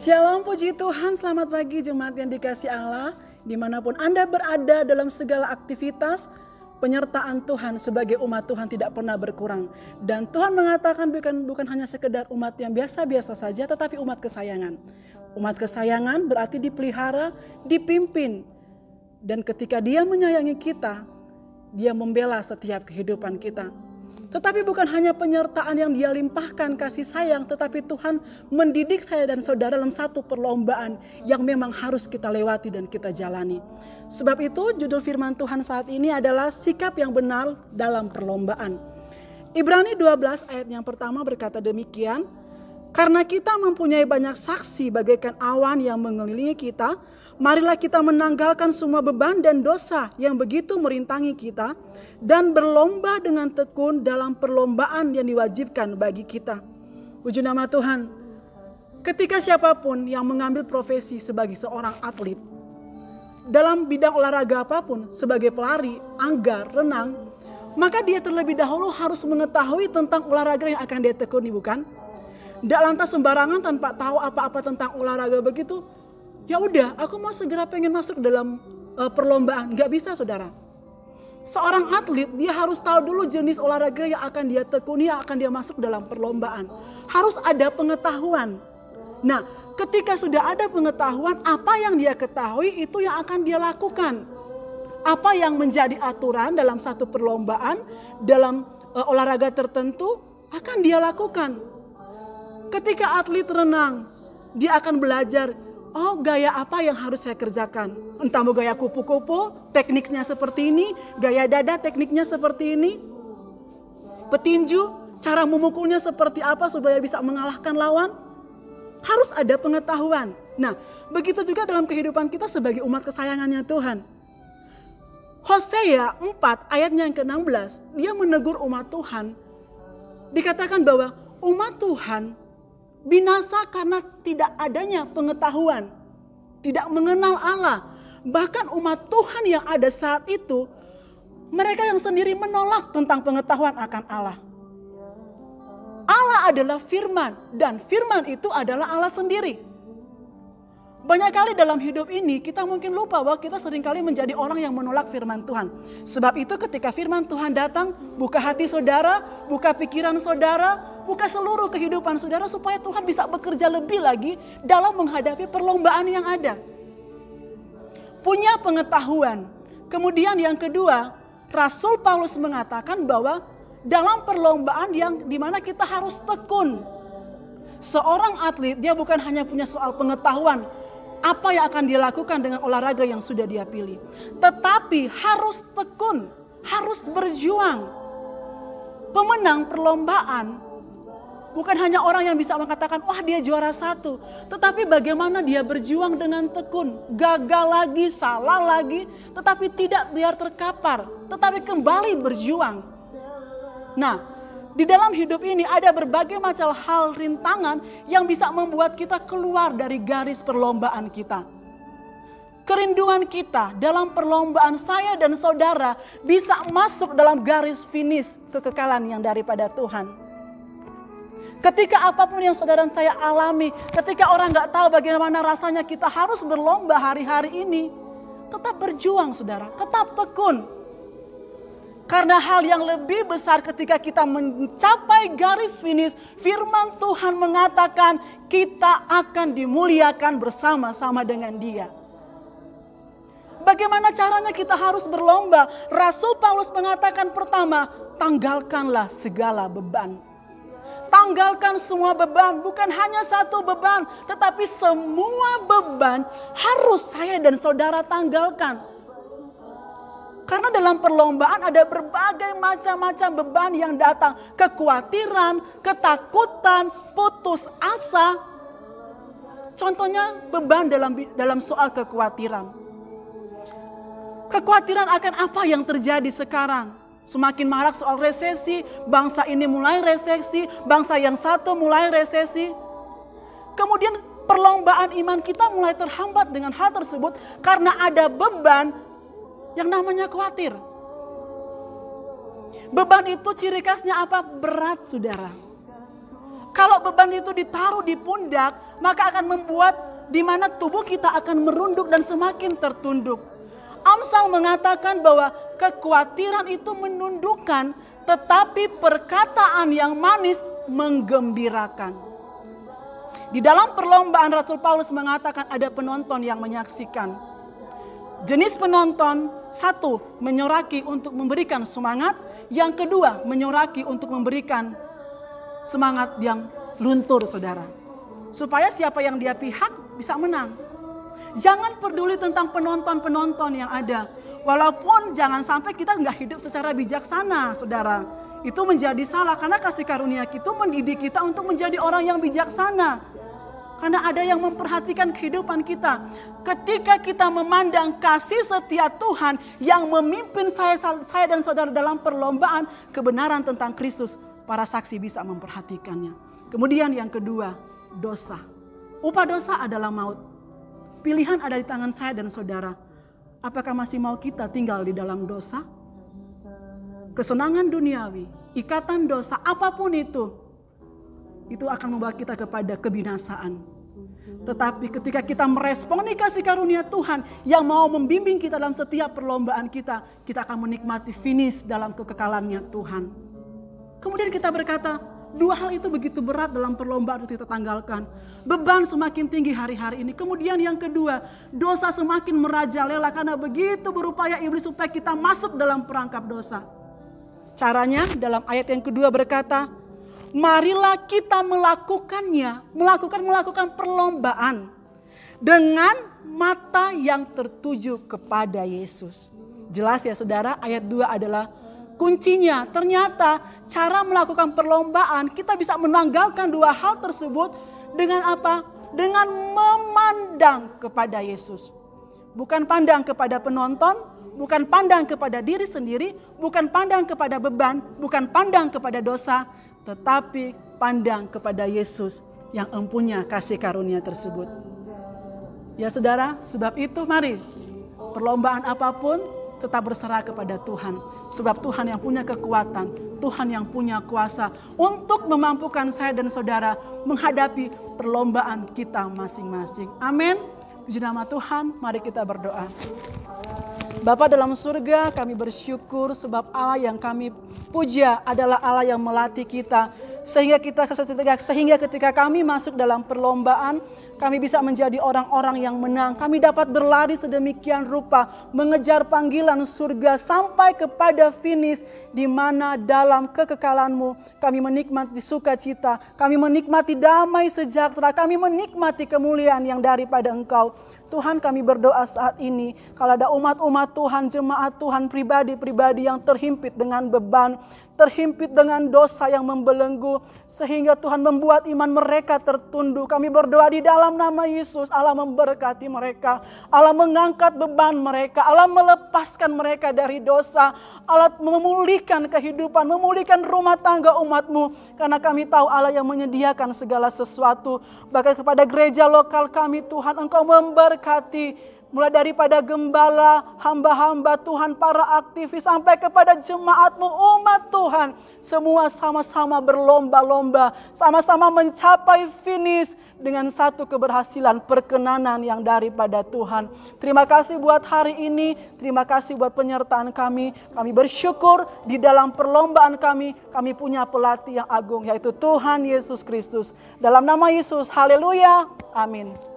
Shalom, puji Tuhan, selamat pagi jemaat yang dikasih Allah. Dimanapun Anda berada dalam segala aktivitas, penyertaan Tuhan sebagai umat Tuhan tidak pernah berkurang. Dan Tuhan mengatakan bukan hanya sekedar umat yang biasa-biasa saja, tetapi umat kesayangan. Umat kesayangan berarti dipelihara, dipimpin. Dan ketika Dia menyayangi kita, Dia membela setiap kehidupan kita. Tetapi bukan hanya penyertaan yang Dia limpahkan kasih sayang, tetapi Tuhan mendidik saya dan saudara dalam satu perlombaan yang memang harus kita lewati dan kita jalani. Sebab itu judul firman Tuhan saat ini adalah sikap yang benar dalam perlombaan. Ibrani 12 ayat yang pertama berkata demikian, karena kita mempunyai banyak saksi bagaikan awan yang mengelilingi kita, marilah kita menanggalkan semua beban dan dosa yang begitu merintangi kita dan berlomba dengan tekun dalam perlombaan yang diwajibkan bagi kita. Puji nama Tuhan. Ketika siapapun yang mengambil profesi sebagai seorang atlet, dalam bidang olahraga apapun, sebagai pelari, anggar, renang, maka dia terlebih dahulu harus mengetahui tentang olahraga yang akan dia tekuni, bukan? Tidak lantas sembarangan tanpa tahu apa-apa tentang olahraga begitu. Ya udah, aku mau segera pengen masuk dalam perlombaan. Gak bisa, saudara. Seorang atlet dia harus tahu dulu jenis olahraga yang akan dia tekuni, yang akan dia masuk dalam perlombaan. Harus ada pengetahuan. Nah, ketika sudah ada pengetahuan, apa yang dia ketahui itu yang akan dia lakukan. Apa yang menjadi aturan dalam satu perlombaan, dalam olahraga tertentu, akan dia lakukan. Ketika atlet renang, dia akan belajar, oh gaya apa yang harus saya kerjakan. Entah mau gaya kupu-kupu, tekniknya seperti ini. Gaya dada, tekniknya seperti ini. Petinju, cara memukulnya seperti apa supaya bisa mengalahkan lawan. Harus ada pengetahuan. Nah, begitu juga dalam kehidupan kita sebagai umat kesayangannya Tuhan. Hosea 4 ayatnya yang ke-16, dia menegur umat Tuhan. Dikatakan bahwa umat Tuhan binasa karena tidak adanya pengetahuan, tidak mengenal Allah. Bahkan umat Tuhan yang ada saat itu, mereka yang sendiri menolak tentang pengetahuan akan Allah. Allah adalah firman, dan firman itu adalah Allah sendiri. Banyak kali dalam hidup ini kita mungkin lupa bahwa kita seringkali menjadi orang yang menolak firman Tuhan. Sebab itu ketika firman Tuhan datang, buka hati saudara, buka pikiran saudara, buka seluruh kehidupan saudara supaya Tuhan bisa bekerja lebih lagi dalam menghadapi perlombaan yang ada. Punya pengetahuan. Kemudian yang kedua, Rasul Paulus mengatakan bahwa dalam perlombaan yang dimana kita harus tekun. Seorang atlet dia bukan hanya punya soal pengetahuan, apa yang akan dia lakukan dengan olahraga yang sudah dia pilih. Tetapi harus tekun, harus berjuang. Pemenang perlombaan bukan hanya orang yang bisa mengatakan, wah dia juara satu. Tetapi bagaimana dia berjuang dengan tekun. Gagal lagi, salah lagi. Tetapi tidak biar terkapar. Tetapi kembali berjuang. Nah, di dalam hidup ini ada berbagai macam hal rintangan yang bisa membuat kita keluar dari garis perlombaan kita. Kerinduan kita dalam perlombaan saya dan saudara bisa masuk dalam garis finish kekekalan yang daripada Tuhan. Ketika apapun yang saudara dan saya alami, ketika orang gak tahu bagaimana rasanya kita harus berlomba hari-hari ini, tetap berjuang saudara, tetap tekun. Karena hal yang lebih besar ketika kita mencapai garis finish, firman Tuhan mengatakan kita akan dimuliakan bersama-sama dengan Dia. Bagaimana caranya kita harus berlomba? Rasul Paulus mengatakan pertama, tanggalkanlah segala beban. Tanggalkan semua beban, bukan hanya satu beban, tetapi semua beban harus saya dan saudara tanggalkan. Karena dalam perlombaan ada berbagai macam-macam beban yang datang. Kekhawatiran, ketakutan, putus asa. Contohnya beban dalam soal kekhawatiran. Kekhawatiran akan apa yang terjadi sekarang. Semakin marak soal resesi, bangsa ini mulai resesi, bangsa yang satu mulai resesi. Kemudian perlombaan iman kita mulai terhambat dengan hal tersebut karena ada beban yang namanya khawatir. Beban itu ciri khasnya apa? Berat saudara. Kalau beban itu ditaruh di pundak, maka akan membuat di mana tubuh kita akan merunduk dan semakin tertunduk. Amsal mengatakan bahwa kekhawatiran itu menundukkan, tetapi perkataan yang manis menggembirakan. Di dalam perlombaan Rasul Paulus mengatakan ada penonton yang menyaksikan. Jenis penonton, satu menyoraki untuk memberikan semangat, yang kedua menyoraki untuk memberikan semangat yang luntur, saudara. Supaya siapa yang dia pihak bisa menang. Jangan peduli tentang penonton-penonton yang ada. Walaupun jangan sampai kita nggak hidup secara bijaksana, saudara. Itu menjadi salah karena kasih karunia itu mendidik kita untuk menjadi orang yang bijaksana. Karena ada yang memperhatikan kehidupan kita. Ketika kita memandang kasih setia Tuhan yang memimpin saya dan saudara dalam perlombaan kebenaran tentang Kristus, para saksi bisa memperhatikannya. Kemudian yang kedua, dosa. Upah dosa adalah maut. Pilihan ada di tangan saya dan saudara. Apakah masih mau kita tinggal di dalam dosa? Kesenangan duniawi, ikatan dosa, apapun itu akan membawa kita kepada kebinasaan. Tetapi ketika kita meresponi kasih karunia Tuhan yang mau membimbing kita dalam setiap perlombaan kita akan menikmati finish dalam kekekalannya Tuhan. Kemudian kita berkata, dua hal itu begitu berat dalam perlombaan untuk kita tanggalkan. Beban semakin tinggi hari-hari ini. Kemudian yang kedua, dosa semakin merajalela karena begitu berupaya iblis supaya kita masuk dalam perangkap dosa. Caranya dalam ayat yang kedua berkata, marilah kita melakukan perlombaan dengan mata yang tertuju kepada Yesus. Jelas ya saudara, ayat 2 adalah kuncinya. Ternyata cara melakukan perlombaan kita bisa menanggalkan dua hal tersebut dengan apa? Dengan memandang kepada Yesus. Bukan pandang kepada penonton, bukan pandang kepada diri sendiri, bukan pandang kepada beban, bukan pandang kepada dosa, tetapi pandang kepada Yesus yang empunya kasih karunia tersebut. Ya saudara, sebab itu mari perlombaan apapun tetap berserah kepada Tuhan. Sebab Tuhan yang punya kekuatan, Tuhan yang punya kuasa untuk memampukan saya dan saudara menghadapi perlombaan kita masing-masing. Amin. Puji nama Tuhan, mari kita berdoa. Bapa dalam surga, kami bersyukur sebab Allah yang kami puja adalah Allah yang melatih kita. Sehingga ketika kami masuk dalam perlombaan, kami bisa menjadi orang-orang yang menang. Kami dapat berlari sedemikian rupa, mengejar panggilan surga sampai kepada finish, di mana dalam kekekalan-Mu kami menikmati sukacita, kami menikmati damai sejahtera, kami menikmati kemuliaan yang daripada Engkau. Tuhan, kami berdoa saat ini, kalau ada umat-umat Tuhan, jemaat Tuhan, pribadi-pribadi yang terhimpit dengan beban, terhimpit dengan dosa yang membelenggu, sehingga Tuhan membuat iman mereka tertunduk. Kami berdoa di dalam nama Yesus, Allah memberkati mereka, Allah mengangkat beban mereka, Allah melepaskan mereka dari dosa, Allah memulihkan kehidupan, memulihkan rumah tangga umat-Mu, karena kami tahu Allah yang menyediakan segala sesuatu. Bahkan kepada gereja lokal kami Tuhan, Engkau memberkati, mulai daripada gembala, hamba-hamba Tuhan, para aktivis, sampai kepada jemaat-Mu, umat Tuhan. Semua sama-sama berlomba-lomba, sama-sama mencapai finish dengan satu keberhasilan perkenanan yang daripada Tuhan. Terima kasih buat hari ini, terima kasih buat penyertaan kami. Kami bersyukur di dalam perlombaan kami punya pelatih yang agung, yaitu Tuhan Yesus Kristus. Dalam nama Yesus, haleluya, amin.